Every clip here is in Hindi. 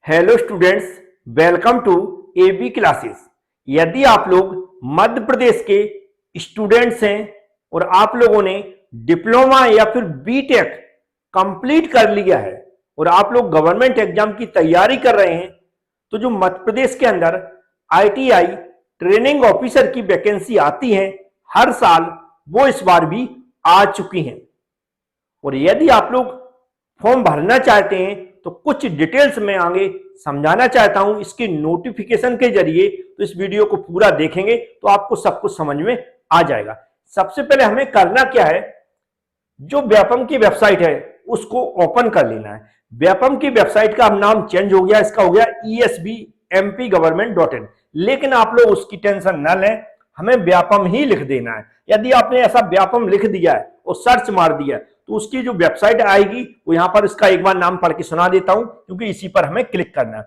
Hello students, welcome to AB classes. यदि आप लोग मध्य प्रदेश के स्टूडेंट्स हैं और आप लोगों ने डिप्लोमा या फिर बीटेक कंप्लीट कर लिया है और आप लोग गवर्नमेंट एग्जाम की तैयारी कर रहे हैं, तो जो मध्य प्रदेश के अंदर आईटीआई ट्रेनिंग ऑफिसर की वैकेंसी आती है हर साल, वो इस बार भी आ चुकी हैं। और यदि आप लोग फॉर्म भरना चाहते हैं तो कुछ डिटेल्स में आगे समझाना चाहता हूं इसके नोटिफिकेशन के जरिए। तो इस वीडियो को पूरा देखेंगे तो आपको सब कुछ समझ में आ जाएगा। सबसे पहले हमें करना क्या है, जो व्यापम की वेबसाइट है उसको ओपन कर लेना है। व्यापम की वेबसाइट का अब नाम चेंज हो गया, इसका हो गया esbmpgovernment.in, लेकिन आप लोग उसकी टेंशन न लें, हमें व्यापम ही लिख देना है। यदि आपने ऐसा व्यापम लिख दिया है और सर्च मार दिया है तो उसकी जो वेबसाइट आएगी वो यहां पर, इसका एक बार नाम पढ़ के सुना देता हूं क्योंकि इसी पर हमें क्लिक करना है।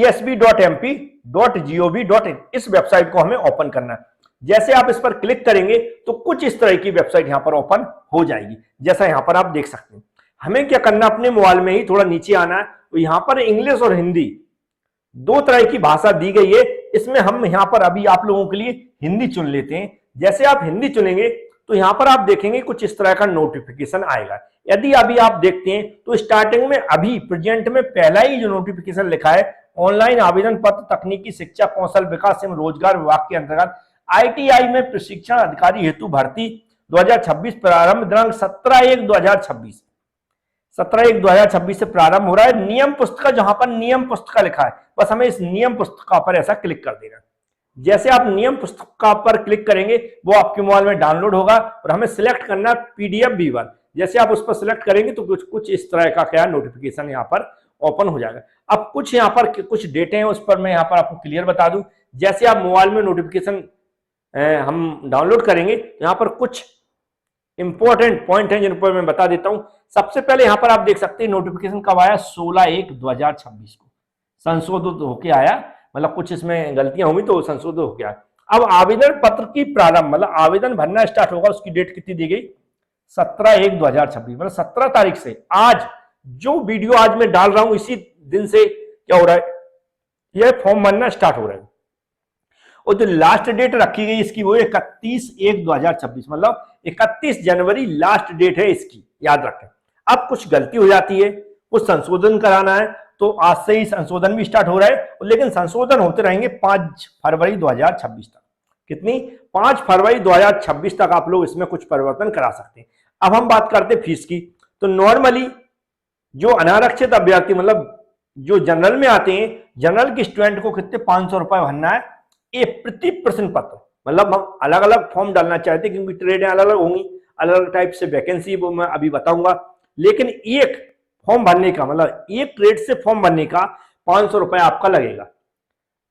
esbmpgovin इस वेबसाइट को हमें ओपन करना है। जैसे आप इस पर क्लिक करेंगे तो कुछ इस तरह की वेबसाइट यहां पर ओपन हो जाएगी, जैसा यहां पर आप देख सकते हैं। हमें क्या करना, अपने मोबाइल में ही थोड़ा नीचे आना है, तो यहां पर इंग्लिश और हिंदी दो तरह की भाषा दी गई है। इसमें हम यहां पर अभी आप लोगों के लिए हिंदी चुन लेते हैं। जैसे आप हिंदी चुनेंगे तो यहां पर आप देखेंगे कुछ इस तरह का नोटिफिकेशन आएगा। यदि अभी आप देखते हैं तो स्टार्टिंग में अभी प्रेजेंट में पहला ही जो नोटिफिकेशन लिखा है, ऑनलाइन आवेदन पत्र तकनीकी शिक्षा कौशल विकास एवं रोजगार विभाग के अंतर्गत आईटीआई में प्रशिक्षण अधिकारी हेतु भर्ती 2026, प्रारंभ दिनांक 17/1/2026 17/1/2026 से प्रारंभ हो रहा है। नियम पुस्तिका, जहां पर नियम पुस्तिका लिखा है, बस हमें इस नियम पुस्तिका पर ऐसा क्लिक कर देना। जैसे आप नियम पुस्तिका पर क्लिक करेंगे वो आपके मोबाइल में डाउनलोड होगा और हमें सिलेक्ट करना पीडीएफ व्यूअर। जैसे आप उस पर सिलेक्ट करेंगे तो कुछ इस तरह का क्या नोटिफिकेशन यहाँ पर ओपन हो जाएगा। अब कुछ यहाँ पर कुछ डेटे हैं, उस पर मैं यहाँ पर आपको क्लियर बता दूं। जैसे आप मोबाइल में नोटिफिकेशन हम डाउनलोड करेंगे, यहाँ पर कुछ इंपॉर्टेंट पॉइंट है जिन पर मैं बता देता हूं। सबसे पहले यहां पर आप देख सकते हैं नोटिफिकेशन कब आया, 16/1/2026 को संशोधित होकर आया। मतलब कुछ इसमें गलतियां होंगी तो संशोधित होकर आया। अब आवेदन पत्र की प्रारंभ, मतलब आवेदन भरना स्टार्ट होगा, उसकी डेट कितनी दी गई, 17/1/2026, मतलब 17 तारीख से। आज जो वीडियो आज मैं डाल रहा हूं इसी दिन से क्या हो रहा है, यह फॉर्म भरना स्टार्ट हो रहा है। और जो लास्ट डेट रखी गई इसकी वो 31/1/2026, मतलब 31 जनवरी लास्ट डेट है इसकी, याद रखें। अब कुछ गलती हो जाती है, कुछ संशोधन कराना है तो आज से ही संशोधन भी स्टार्ट हो रहा है, लेकिन संशोधन होते रहेंगे 5 फरवरी 2026 तक। कितनी, 5 फरवरी 2026 तक आप लोग इसमें कुछ परिवर्तन करा सकते हैं। अब हम बात करते हैं फीस की। तो नॉर्मली जो अनारक्षित अभ्यर्थी, मतलब जो जनरल में आते हैं, जनरल के स्टूडेंट को कितने 500 रुपए भरना है ये प्रति प्रश्न पत्र। मतलब हम अलग अलग फॉर्म डालना चाहते हैं क्योंकि ट्रेडें अलग अलग होंगी, अलग अलग टाइप से वैकेंसी, वो मैं अभी बताऊंगा। लेकिन एक फॉर्म भरने का, मतलब एक ट्रेड से फॉर्म भरने का 500 रुपए आपका लगेगा।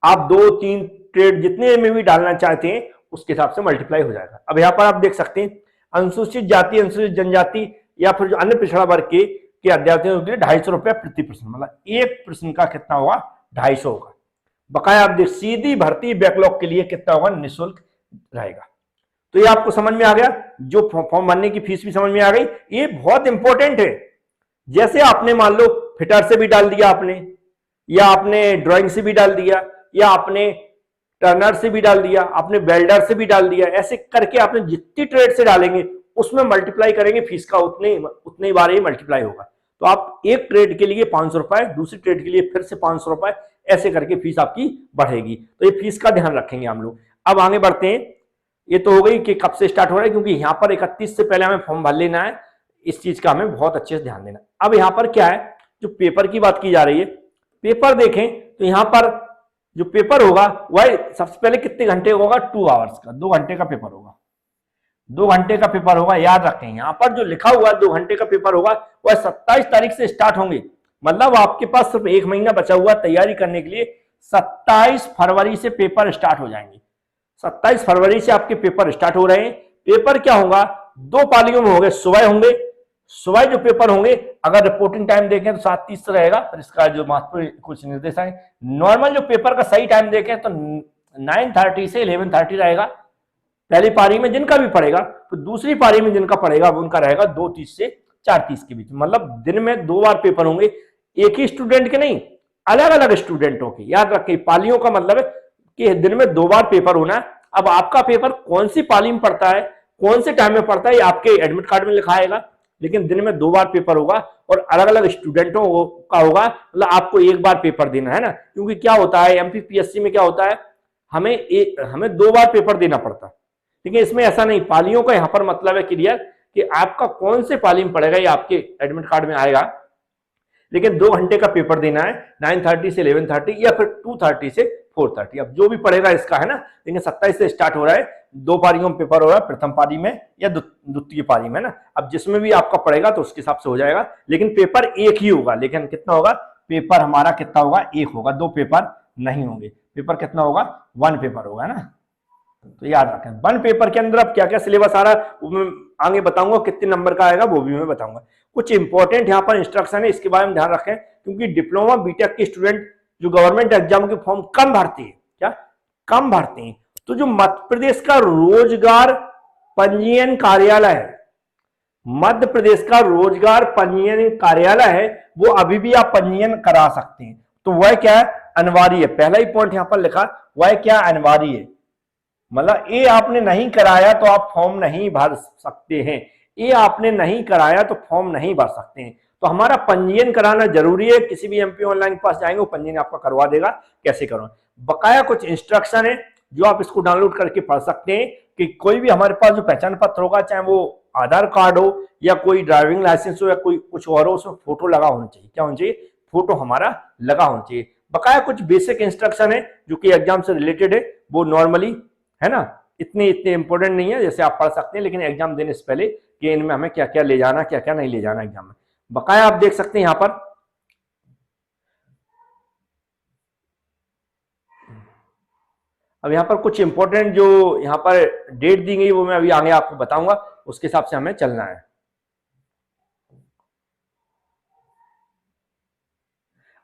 आप 2-3 ट्रेड जितने में भी डालना चाहते हैं उसके हिसाब से मल्टीप्लाई हो जाएगा। अब यहाँ पर आप देख सकते हैं अनुसूचित जाति, अनुसूचित जनजाति या फिर जो अन्य पिछड़ा वर्ग के अभ्यर्थियों के लिए 250 रुपया प्रति प्रश्न, मतलब एक प्रश्न का कितना होगा, 250 होगा। बकाया आप देख, सीधी भर्ती बैकलॉग के लिए कितना होगा, निःशुल्क रहेगा। तो ये आपको समझ में आ गया, जो फॉर्म भरने की फीस भी समझ में आ गई। ये बहुत इंपॉर्टेंट है। जैसे आपने मान लो फिटर से भी डाल दिया आपने, या आपने ड्राइंग से भी डाल दिया, या आपने टर्नर से भी डाल दिया, आपने वेल्डर से भी डाल दिया, ऐसे करके आपने जितनी ट्रेड से डालेंगे उसमें मल्टीप्लाई करेंगे फीस का, उतने बार ही मल्टीप्लाई होगा। तो आप एक ट्रेड के लिए 500 रुपए, दूसरी ट्रेड के लिए फिर से 500 रुपए, ऐसे करके फीस आपकी बढ़ेगी। तो ये फीस का ध्यान रखेंगे हम लोग। अब आगे बढ़ते हैं। ये तो हो गई कि कब से स्टार्ट हो रहा है, क्योंकि यहाँ पर 31 से पहले हमें फॉर्म भर लेना है, इस चीज का हमें बहुत अच्छे से ध्यान देना। अब यहाँ पर क्या है, जो पेपर की बात की जा रही है, पेपर देखें तो यहाँ पर जो पेपर होगा वह सबसे पहले कितने घंटे होगा, 2 आवर्स का, 2 घंटे का पेपर होगा। 2 घंटे का पेपर होगा, याद रखें। यहाँ पर जो लिखा हुआ 2 घंटे का पेपर होगा वह 27 तारीख से स्टार्ट होंगे। मतलब आपके पास सिर्फ 1 महीना बचा हुआ तैयारी करने के लिए। 27 फरवरी से पेपर स्टार्ट हो जाएंगे। 27 फरवरी से आपके पेपर स्टार्ट हो रहे हैं। पेपर क्या होगा, 2 पालियों में होंगे, सुबह होंगे। सुबह जो पेपर होंगे, अगर रिपोर्टिंग टाइम देखें तो 7:30 रहेगा, पर इसका जो महत्वपूर्ण कुछ निर्देश है। नॉर्मल जो पेपर का सही टाइम देखें तो 9:30 से 11:30 रहेगा। पहली पारी में जिनका भी पड़ेगा, तो दूसरी पारी में जिनका पड़ेगा उनका रहेगा 2:30 से 4:30 के बीच। मतलब दिन में 2 बार पेपर होंगे, एक ही स्टूडेंट के नहीं, अलग अलग स्टूडेंटों के। याद रखिए, पालियों का मतलब है कि दिन में 2 बार पेपर होना है। अब आपका पेपर कौन सी पाली में पड़ता है, कौन से टाइम में पड़ता है, ये आपके एडमिट कार्ड में लिखा आएगा, लेकिन दिन में 2 बार पेपर होगा और अलग अलग स्टूडेंटों का होगा। मतलब आपको एक बार पेपर देना है ना, क्योंकि क्या होता है एमपीपीएससी में क्या होता है, हमें 2 बार पेपर देना पड़ता है, लेकिन इसमें ऐसा नहीं। पालियों का यहां पर मतलब है क्लियर कि आपका कौन से पाली में पड़ेगा ये आपके एडमिट कार्ड में आएगा, लेकिन 2 घंटे का पेपर देना है, 9:30 से 11:30 या फिर 2:30 से 4:30। अब जो भी पड़ेगा इसका है ना, लेकिन 27 से स्टार्ट हो रहा है, 2 पारियों में पेपर हो रहा है, प्रथम पारी में या द्वितीय पारी में ना। अब जिसमें भी आपका पड़ेगा तो उसके हिसाब से हो जाएगा, लेकिन पेपर एक ही होगा। लेकिन कितना होगा पेपर हमारा, कितना होगा, एक होगा, 2 पेपर नहीं होंगे। पेपर कितना होगा, 1 पेपर होगा ना। तो याद रखें 1 पेपर के अंदर अब क्या क्या सिलेबस आ रहा है मैं आगे बताऊंगा, कितने नंबर का आएगा वो भी मैं बताऊंगा। कुछ इंपॉर्टेंट यहाँ पर इंस्ट्रक्शन है, इसके बारे में ध्यान रखें, क्योंकि डिप्लोमा बीटेक के स्टूडेंट जो गवर्नमेंट एग्जाम के फॉर्म कम भरते हैं, क्या कम भरते हैं, तो जो मध्य प्रदेश का रोजगार पंजीयन कार्यालय है, मध्य प्रदेश का रोजगार पंजीयन कार्यालय है, वो अभी भी आप पंजीयन करा सकते हैं। तो वह क्या है, अनिवार्य है। पहला ही पॉइंट यहां पर लिखा, वह क्या अनिवार्य है, मतलब ये आपने नहीं कराया तो आप फॉर्म नहीं भर सकते हैं, ये आपने नहीं कराया तो फॉर्म नहीं भर सकते हैं। तो हमारा पंजीयन कराना जरूरी है। किसी भी एमपी ऑनलाइन के पास जाएंगे वो पंजीयन आपका करवा देगा, कैसे करो। बकाया कुछ इंस्ट्रक्शन है जो आप इसको डाउनलोड करके पढ़ सकते हैं कि कोई भी हमारे पास जो पहचान पत्र होगा, चाहे वो आधार कार्ड हो या कोई ड्राइविंग लाइसेंस हो या कोई कुछ और हो, उसमें फोटो लगा होना चाहिए। क्या होना चाहिए, फोटो हमारा लगा होना चाहिए। बकाया कुछ बेसिक इंस्ट्रक्शन है जो कि एग्जाम से रिलेटेड है, वो नॉर्मली है ना, इतने इंपॉर्टेंट नहीं है, जैसे आप पढ़ सकते हैं, लेकिन एग्जाम देने से पहले कि इनमें हमें क्या क्या ले जाना, क्या क्या नहीं ले जाना एग्जाम में। बकाया आप देख सकते हैं यहां पर, अब यहां पर कुछ इंपॉर्टेंट जो यहां पर डेट दी गई वो मैं अभी आगे आपको बताऊंगा, उसके हिसाब से हमें चलना है।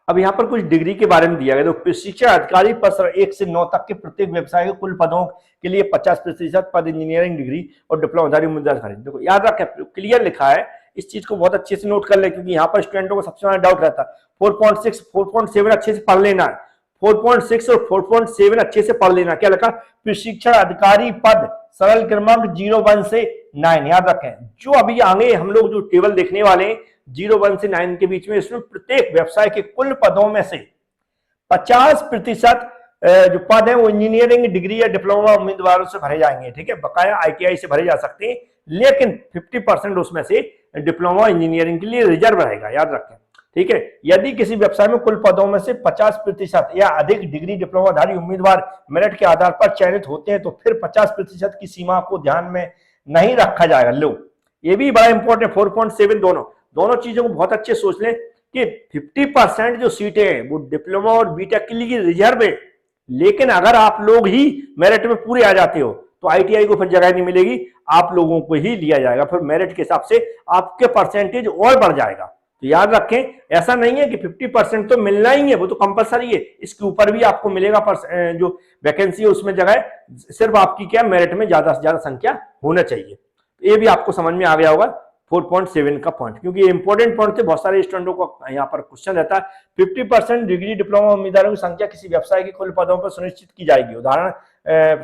अब यहाँ पर कुछ डिग्री के बारे में दिया गया, तो प्रशिक्षण अधिकारी पद 1 से 9 तक के प्रत्येक व्यवसाय के कुल पदों के लिए 50% पद इंजीनियरिंग डिग्री और डिप्लोमाधारी उम्मीदवार। देखो याद रखें, क्लियर लिखा है, इस चीज को बहुत अच्छे से नोट कर ले, क्योंकि यहाँ पर स्टूडेंटों को सबसे ज्यादा डाउट रहता है। 4.6 4.7 अच्छे से पढ़ लेना है, 4.6 और 4.7 अच्छे से पढ़ लेना। क्या लिखा, प्रशिक्षण अधिकारी पद सरल क्रमांक 01 से 9। याद रखें, जो अभी आगे हम लोग जो टेबल देखने वाले हैं 01 से 9 के बीच में, इसमें प्रत्येक व्यवसाय के कुल पदों में से 50% जो पद है वो इंजीनियरिंग डिग्री या डिप्लोमा उम्मीदवारों से भरे जाएंगे। ठीक है, बकाया आईटीआई से भरे जा सकते हैं, लेकिन 50% उसमें से डिप्लोमा इंजीनियरिंग के लिए रिजर्व रहेगा। याद रखें, ठीक है। यदि किसी व्यवसाय में कुल पदों में से 50% या अधिक डिग्री डिप्लोमाधारी उम्मीदवार मेरिट के आधार पर चयनित होते हैं, तो फिर 50% की सीमा को ध्यान में नहीं रखा जाएगा। लो, ये भी बड़ा इंपॉर्टेंट, 4.7 दोनों चीजों को बहुत अच्छे सोच लें कि 50% जो सीटें हैं वो डिप्लोमा और बीटेक के लिए रिजर्व है, लेकिन अगर आप लोग ही मेरिट में पूरे आ जाते हो तो आईटीआई को फिर जगह नहीं मिलेगी, आप लोगों को ही लिया जाएगा, फिर मेरिट के हिसाब से आपके परसेंटेज और बढ़ जाएगा। तो याद रखें, ऐसा नहीं है कि 50% तो मिलना ही है, वो तो कंपलसरी है, इसके ऊपर भी आपको मिलेगा जो वैकेंसी है उसमें जगह, सिर्फ आपकी क्या मेरिट में ज्यादा से ज्यादा संख्या होना चाहिए। ये भी आपको समझ में आ गया होगा 4.7 का पॉइंट, क्योंकि इंपॉर्टेंट पॉइंट थे, बहुत सारे स्टूडेंटों को यहाँ पर क्वेश्चन रहता है। 50% डिग्री डिप्लोमा उम्मीदवारों की संख्या किसी व्यवसाय के कुल पदों पर सुनिश्चित की जाएगी। उदाहरण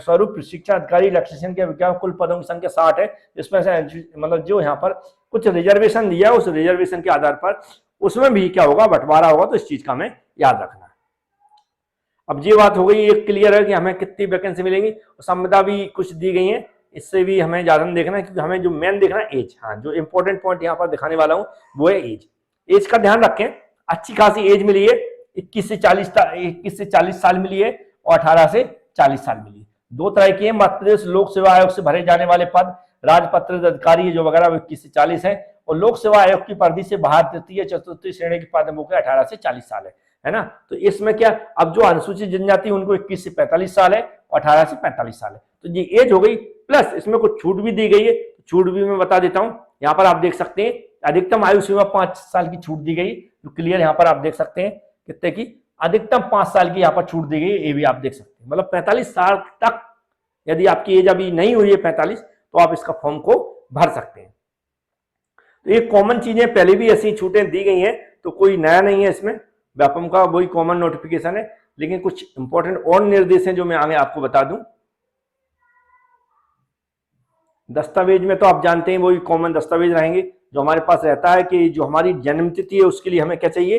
स्वरूप प्रशिक्षण अधिकारी इलेक्ट्रीशियन के विज्ञान कुल पदों की संख्या 60 है, जिसमें से मतलब जो यहाँ पर कुछ रिजर्वेशन दिया है, उस रिजर्वेशन के आधार पर उसमें भी क्या होगा, बंटवारा होगा। तो इस चीज का हमें याद रखना है। अब ये बात हो गई, एक क्लियर है कि हमें कितनी वैकेंसी मिलेंगी, संविदा भी कुछ दी गई है, इससे भी हमें ज्यादा नहीं देखना है, क्योंकि हमें जो मेन देखना है एज। हाँ, जो इंपॉर्टेंट पॉइंट यहाँ पर दिखाने वाला हूं वो है एज। एज का ध्यान रखें, अच्छी खासी एज मिली है, 21 से 40 साल मिली है और 18 से 40 साल मिली है। 2 तरह की है, मध्य प्रदेश लोक सेवा आयोग से भरे जाने वाले पद राजपत्रित अधिकारी जो वगैरह 21 से 40 है, और लोक सेवा आयोग की परिधि से बाहर तृतीय चतुर्थी श्रेणी के पद मुख्य 18 से 40 साल है ना। तो इसमें क्या, अब जो अनुसूचित जनजाति उनको 21 से 45 साल है और 18 से 45 साल है, तो ये एज हो गई। प्लस इसमें कुछ छूट भी दी गई है, छूट भी मैं बता देता हूं। यहाँ पर आप देख सकते हैं अधिकतम आयु सीमा 5 साल की छूट दी गई, तो क्लियर यहाँ पर आप देख सकते हैं कितने की, अधिकतम 5 साल की यहाँ पर छूट दी गई, ये भी आप देख सकते हैं। मतलब 45 साल तक यदि आपकी एज अभी नहीं हुई है 45 तो आप इसका फॉर्म को भर सकते हैं। तो ये कॉमन चीजें पहले भी ऐसी छूटें दी गई हैं, तो कोई नया नहीं है इसमें, व्यापम का वही कॉमन नोटिफिकेशन है, लेकिन कुछ इंपॉर्टेंट और निर्देश हैं जो मैं आगे आपको बता दूं। दस्तावेज में तो आप जानते हैं वही कॉमन दस्तावेज रहेंगे जो हमारे पास रहता है कि जो हमारी जन्म तिथि है उसके लिए हमें क्या चाहिए,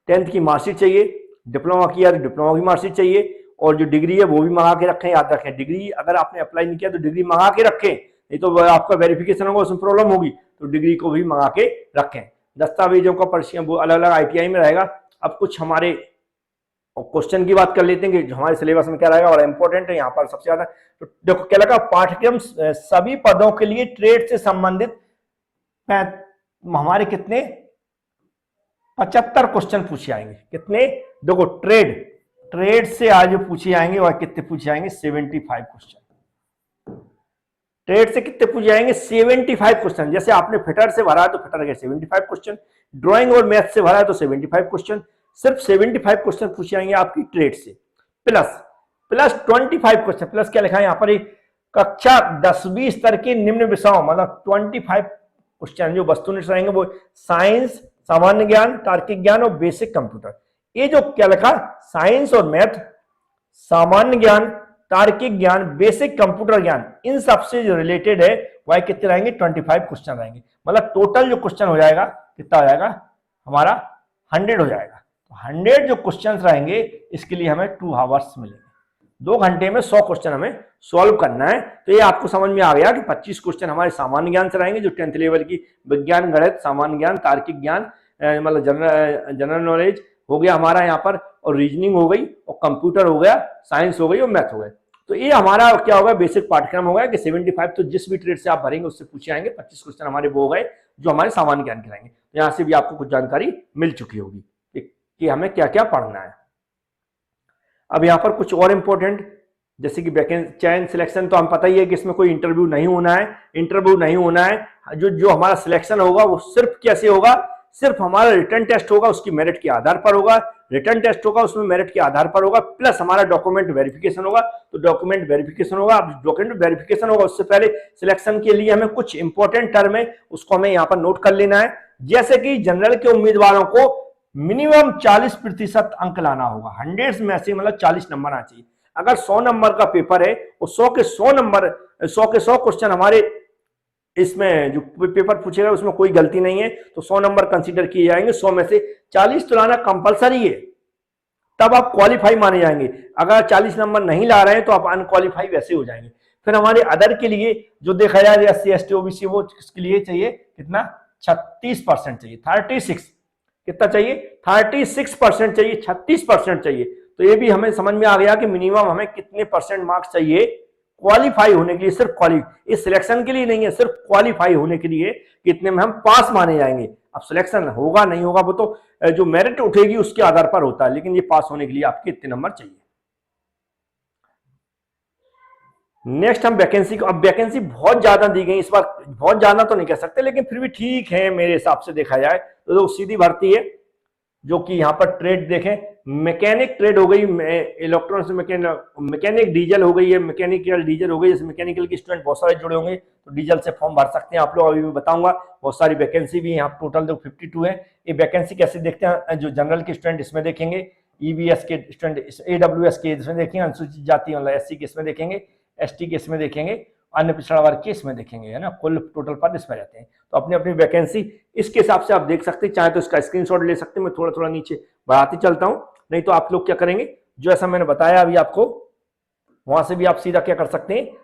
10th की मार्कशीट चाहिए, डिप्लोमा किया तो डिप्लोमा की मार्कशीट चाहिए, और जो डिग्री है वो भी मंगा के रखें। याद रखें, डिग्री अगर आपने अप्लाई नहीं किया तो डिग्री मंगा के रखें, नहीं तो आपका वेरिफिकेशन होगा उसमें प्रॉब्लम होगी, तो डिग्री को भी मंगा के रखें। दस्तावेजों का परिचय वो अलग अलग ITI में रहेगा। अब कुछ हमारे क्वेश्चन की बात कर लेते हैं कि जो हमारे सिलेबस में क्या रहेगा, और इंपॉर्टेंट है यहाँ पर सबसे ज्यादा। तो देखो क्या लगा, पाठ्यक्रम सभी पदों के लिए ट्रेड से संबंधित हमारे कितने 75 क्वेश्चन पूछे आएंगे। कितने, देखो ट्रेड से आज पूछे आएंगे, और कितने पूछे जाएंगे, 75 क्वेश्चन। ट्रेड से कितने पूछे जाएंगे, 75 क्वेश्चन। जैसे आपने फिटर से भरा है तो फिटर के 75 क्वेश्चन, ड्राइंग और मैथ से भरा है तो 75 क्वेश्चन, सिर्फ 75 क्वेश्चन पूछे जाएंगे आपकी ट्रेड से, प्लस 25 क्वेश्चन। प्लस क्या लिखा है यहाँ पर, कक्षा 10वीं स्तर के निम्न विषयों, मतलब 25 क्वेश्चन जो वस्तुनिष्ठ रहेंगे, वो साइंस, सामान्य ज्ञान, तार्किक ज्ञान और बेसिक कंप्यूटर। ये जो क्या लिखा, साइंस और मैथ, सामान्य ज्ञान, तार्किक ज्ञान, बेसिक कंप्यूटर ज्ञान, इन सबसे जो रिलेटेड है वह कितने रहेंगे, 25 क्वेश्चन रहेंगे। मतलब टोटल जो क्वेश्चन हो जाएगा कितना हो जाएगा हमारा, 100 हो जाएगा। तो 100 जो क्वेश्चन रहेंगे इसके लिए हमें 2 आवर्स मिलेंगे। 2 घंटे में 100 क्वेश्चन हमें सॉल्व करना है। तो ये आपको समझ में आ गया कि 25 क्वेश्चन हमारे सामान्य ज्ञान से रहेंगे, जो 10th लेवल की विज्ञान, गणित, सामान्य ज्ञान, तार्किक ज्ञान, मतलब जनरल नॉलेज हो गया हमारा यहाँ पर, और रीजनिंग हो गई, और कंप्यूटर हो गया, साइंस हो गई, और मैथ हो गए। तो ये हमारा क्या होगा, बेसिक पाठ्यक्रम होगा कि 75 तो जिस भी ट्रेड से आप भरेंगे उससे पूछे आएंगे। 25 क्वेश्चन हमारे वो हो गए जो हमारे सामान्य ज्ञान के रहेंगे। तो यहाँ से भी आपको कुछ जानकारी मिल चुकी होगी कि हमें क्या क्या पढ़ना है। अब यहाँ पर कुछ और इंपॉर्टेंट, जैसे कि वैकेंसी चयन सिलेक्शन, तो हम पता ही है कि इसमें कोई इंटरव्यू नहीं होना है। इंटरव्यू नहीं होना है, जो हमारा सिलेक्शन होगा वो सिर्फ कैसे होगा, सिर्फ हमारा रिटर्न टेस्ट होगा, उसकी मेरिट के आधार पर होगा। रिटर्न टेस्ट होगा, उसमें मेरिट के आधार पर होगा, प्लस हमारा डॉक्यूमेंट वेरिफिकेशन होगा। तो डॉक्यूमेंट वेरिफिकेशन होगा, अब डॉक्यूमेंट वेरिफिकेशन होगा उससे पहले सिलेक्शन के लिए हमें कुछ इंपॉर्टेंट टर्म है उसको हमें यहाँ पर नोट कर लेना है। जैसे कि जनरल के उम्मीदवारों को मिनिमम 40% अंक लाना होगा। 100 में से मतलब 40 नंबर आना चाहिए। अगर 100 नंबर का पेपर है और 100 के 100 नंबर, 100 के 100 क्वेश्चन हमारे इसमें जो पेपर पूछेगा उसमें कोई गलती नहीं है तो 100 नंबर कंसीडर किए जाएंगे। 100 में से 40 तो लाना कंपलसरी है, तब आप क्वालिफाई माने जाएंगे। अगर 40 नंबर नहीं ला रहे हैं तो आप अनक्वालिफाई वैसे हो जाएंगे। फिर हमारे अदर के लिए जो देखा जाए SC ST OBC, वो किसके लिए चाहिए, कितना 36% चाहिए, 36 कितना चाहिए, 36% चाहिए, 36% चाहिए। तो ये भी हमें समझ में आ गया कि मिनिमम हमें कितने परसेंट मार्क्स चाहिए क्वालिफाई होने के लिए। सिर्फ इस सिलेक्शन के लिए नहीं है, सिर्फ क्वालिफाई होने के लिए कितने में हम पास माने जाएंगे। अब सिलेक्शन होगा नहीं होगा वो तो जो मेरिट उठेगी उसके आधार पर होता है, लेकिन ये पास होने के लिए आपके इतने नंबर चाहिए। नेक्स्ट हम वैकेंसी को, अब वैकेंसी बहुत ज्यादा दी गई इस बार, बहुत ज्यादा तो नहीं कह सकते लेकिन फिर भी ठीक है मेरे हिसाब से देखा जाए तो सीधी भर्ती है। जो कि यहाँ पर ट्रेड देखें, मैकेनिक ट्रेड हो गई, इलेक्ट्रॉनिक्स मैकेनिक डीजल हो गई है, मैकेनिकल डीजल हो गई। जैसे मैकेनिकल के स्टूडेंट बहुत सारे जुड़े होंगे तो डीजल से फॉर्म भर सकते हैं आप लोग, अभी मैं बताऊंगा। बहुत सारी वैकेंसी भी यहाँ टोटल जो 52 है। ये वैकेंसी कैसे देखते हैं, जो जनरल के स्टूडेंट इसमें देखेंगे, EVS के स्टूडेंट AWS के इसमें देखेंगे, अनुसूचित जाति मतलब SC के इसमें देखेंगे, ST के इसमें देखेंगे, अन्य पिछड़ा वर्ग के इसमें देखेंगे, है ना। कुल टोटल पद इसमें रहते हैं। तो अपनी अपनी वैकेंसी इसके हिसाब से आप देख सकते हैं, चाहे तो इसका स्क्रीनशॉट ले सकते हैं। मैं थोड़ा थोड़ा नीचे बढ़ाते चलता हूं, नहीं तो आप लोग क्या करेंगे, जो ऐसा मैंने बताया अभी आपको, वहां से भी आप सीधा क्या कर सकते हैं,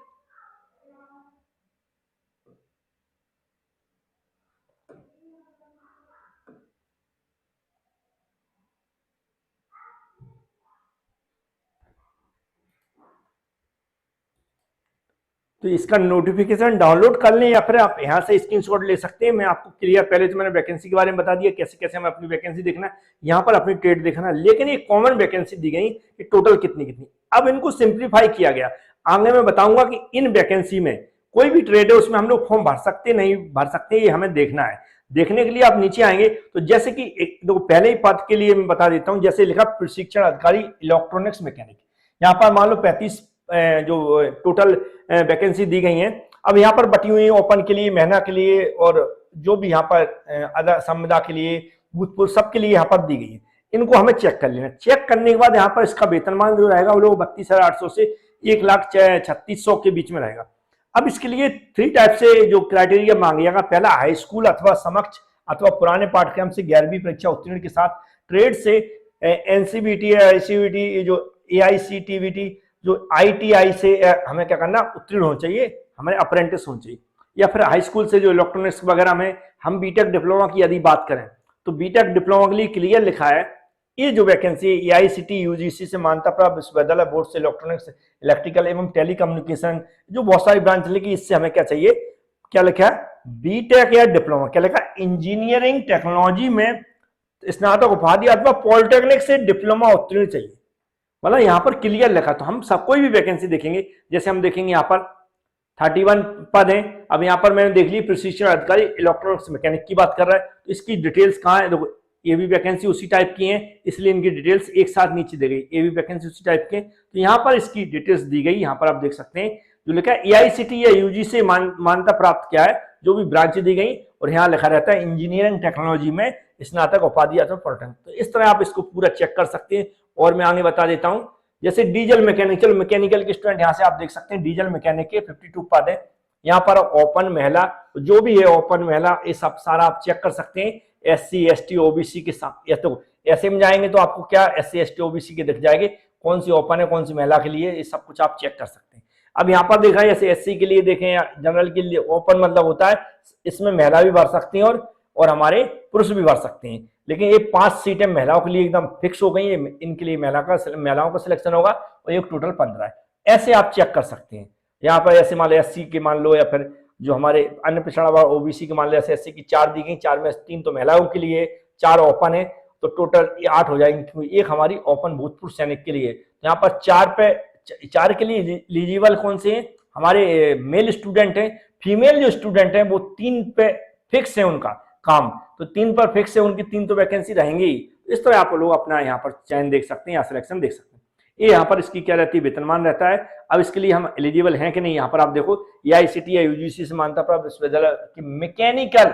तो इसका नोटिफिकेशन डाउनलोड कर लें या फिर आप यहां से स्क्रीनशॉट ले सकते हैं। मैं आपको क्लियर, पहले तो मैंने वैकेंसी के बारे में बता दिया कैसे कैसे हमें अपनी वैकेंसी देखना है, यहाँ पर अपनी ट्रेड देखना है। लेकिन ये कॉमन वैकेंसी दी गई कि टोटल कितनी कितनी, अब इनको सिंप्लीफाई किया गया। आगे मैं बताऊंगा कि इन वैकेंसी में कोई भी ट्रेड है उसमें हम लोग फॉर्म भर सकते नहीं भर सकते, ये हमें देखना है। देखने के लिए आप नीचे आएंगे तो जैसे कि एक दो पहले ही पद के लिए मैं बता देता हूं, जैसे लिखा प्रशिक्षण अधिकारी इलेक्ट्रॉनिक्स मैकेनिक, यहाँ पर मान लो 35 जो टोटल वैकेंसी दी गई हैं अब यहाँ पर बटी हुई है ओपन के लिए, महिला के लिए और जो भी यहाँ पर अदर संविदा के लिए, भूतपूर्व सबके लिए यहाँ पर दी गई है। इनको हमें चेक कर लेना। चेक करने के बाद यहाँ पर इसका वेतनमान जो रहेगा वो लोग 32,800 से 1,36,600 के बीच में रहेगा। अब इसके लिए 3 टाइप से जो क्राइटेरिया मांगा जाएगा। पहला हाई स्कूल अथवा समक्ष अथवा पुराने पाठ्यक्रम से 11वीं परीक्षा उत्तीर्ण के साथ, ट्रेड से एनसीबीटी या आईसीबीटी, जो एआईसीटीबीटी, जो आईटीआई से हमें क्या करना, उत्तीर्ण होना चाहिए, हमें अप्रेंटिस होना चाहिए। या फिर हाई स्कूल से जो इलेक्ट्रॉनिक्स वगैरह में हम बीटेक डिप्लोमा की यदि बात करें तो बीटेक डिप्लोमा के लिए क्लियर लिखा है। ये जो वैकेंसी है एआईसीटी यूजीसी से मान्यता प्राप्त विश्वविद्यालय बोर्ड से इलेक्ट्रॉनिक्स, इलेक्ट्रिकल एवं टेलीकम्युनिकेशन, जो बहुत सारी ब्रांच लिखी, इससे हमें क्या चाहिए, क्या लिखा है, बीटेक या डिप्लोमा, क्या लिखा, इंजीनियरिंग टेक्नोलॉजी में स्नातक उपाधि अथवा पॉलिटेक्निक से डिप्लोमा उत्तीर्ण चाहिए। मतलब यहाँ पर क्लियर लिखा। तो हम सब कोई भी वैकेंसी देखेंगे, जैसे हम देखेंगे यहाँ पर 31 पद हैं। अब यहाँ पर मैंने देख ली प्रशिक्षण अधिकारी इलेक्ट्रॉनिक्स मैकेनिक की बात कर रहा है, तो इसकी डिटेल्स कहाँ है, देखो ये भी वैकेंसी उसी टाइप की है, इसलिए इनकी डिटेल्स एक साथ नीचे दी गई। ये भी वैकेंसी उसी टाइप की है, तो यहाँ पर इसकी डिटेल्स दी गई। यहाँ पर आप देख सकते हैं जो लिखा है एआईसीटी या यूजी से मान्यता प्राप्त क्या है, जो भी ब्रांच दी गई, और यहाँ लिखा रहता है इंजीनियरिंग टेक्नोलॉजी में स्नातक उपाधि अथवा पॉलिटेक्निक। तो इस तरह आप इसको पूरा चेक कर सकते हैं। और मैं आगे बता देता हूँ, जैसे डीजल मैकेनिकल के स्टूडेंट यहाँ से आप देख सकते हैं, डीजल मैकेनिक के 52 पद है। यहाँ पर ओपन महिला जो भी है, ओपन महिला, ये सब सारा आप चेक कर सकते हैं। एससी एसटी ओबीसी के साथ, या तो ऐसे में जाएंगे तो आपको क्या एससी एसटी ओबीसी के दिख जाएंगे, कौन सी ओपन है कौन सी महिला के लिए, ये सब कुछ आप चेक कर सकते हैं। अब यहाँ पर देखा है जैसे एससी के लिए देखें या जनरल के लिए ओपन मतलब होता है इसमें महिला भी भर सकती हैं और हमारे पुरुष भी भर सकते हैं। लेकिन ये 5 सीटें महिलाओं के लिए एकदम फिक्स हो गई है, इनके लिए महिलाओं का सिलेक्शन होगा, और एक टोटल 15 है। ऐसे आप चेक कर सकते हैं। यहाँ पर ऐसे मान लो एससी के मान लो, या फिर जो हमारे अन्य पिछड़ा वर्ग ओबीसी के मान लो, ऐसे एससी की 4 दी गई, 4 में 3 तो महिलाओं के लिए, 4 ओपन है, तो टोटल ये 8 हो जाएंगे, क्योंकि एक हमारी ओपन भूतपूर्व सैनिक के लिए। यहाँ पर 4 के लिए एलिजिबल कौन से हैं, हमारे मेल स्टूडेंट हैं। फीमेल जो स्टूडेंट हैं वो 3 पे फिक्स है उनका काम, तो 3 पर फिक्स है उनकी, 3 तो वैकेंसी रहेंगी। इस तरह आप लोग अपना यहाँ पर चयन देख सकते हैं या सिलेक्शन देख सकते हैं। ये यहाँ पर इसकी क्या रहती है, वेतनमान रहता है। अब इसके लिए हम एलिजिबल हैं कि नहीं, यहाँ पर आप देखो एआईसीटी या यूजीसी से मान्यता प्राप्त विश्वविद्यालय की मैकेनिकल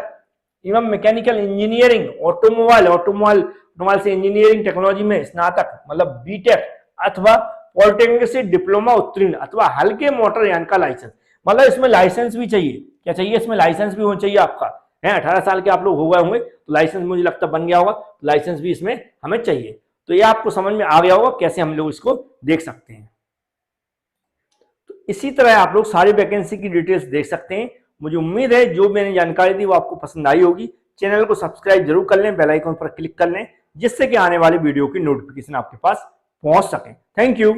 एवं मैकेनिकल इंजीनियरिंग, ऑटोमोबाइल से इंजीनियरिंग टेक्नोलॉजी में स्नातक मतलब बीटेक अथवा पॉलिटेक्निक से डिप्लोमा उत्तीर्ण अथवा हल्के मोटर यान का लाइसेंस, मतलब इसमें लाइसेंस भी चाहिए। क्या चाहिए, इसमें लाइसेंस भी होना चाहिए आपका है। 18 साल के आप लोग हो गए होंगे तो लाइसेंस मुझे लगता बन गया होगा, तो लाइसेंस भी इसमें हमें चाहिए। तो ये आपको समझ में आ गया होगा कैसे हम लोग इसको देख सकते हैं। तो इसी तरह आप लोग सारी वैकेंसी की डिटेल्स देख सकते हैं। मुझे उम्मीद है जो मैंने जानकारी दी वो आपको पसंद आई होगी। चैनल को सब्सक्राइब जरूर कर लें, बेल आइकन पर क्लिक कर लें, जिससे कि आने वाली वीडियो की नोटिफिकेशन आपके पास पहुंच सके। Thank you.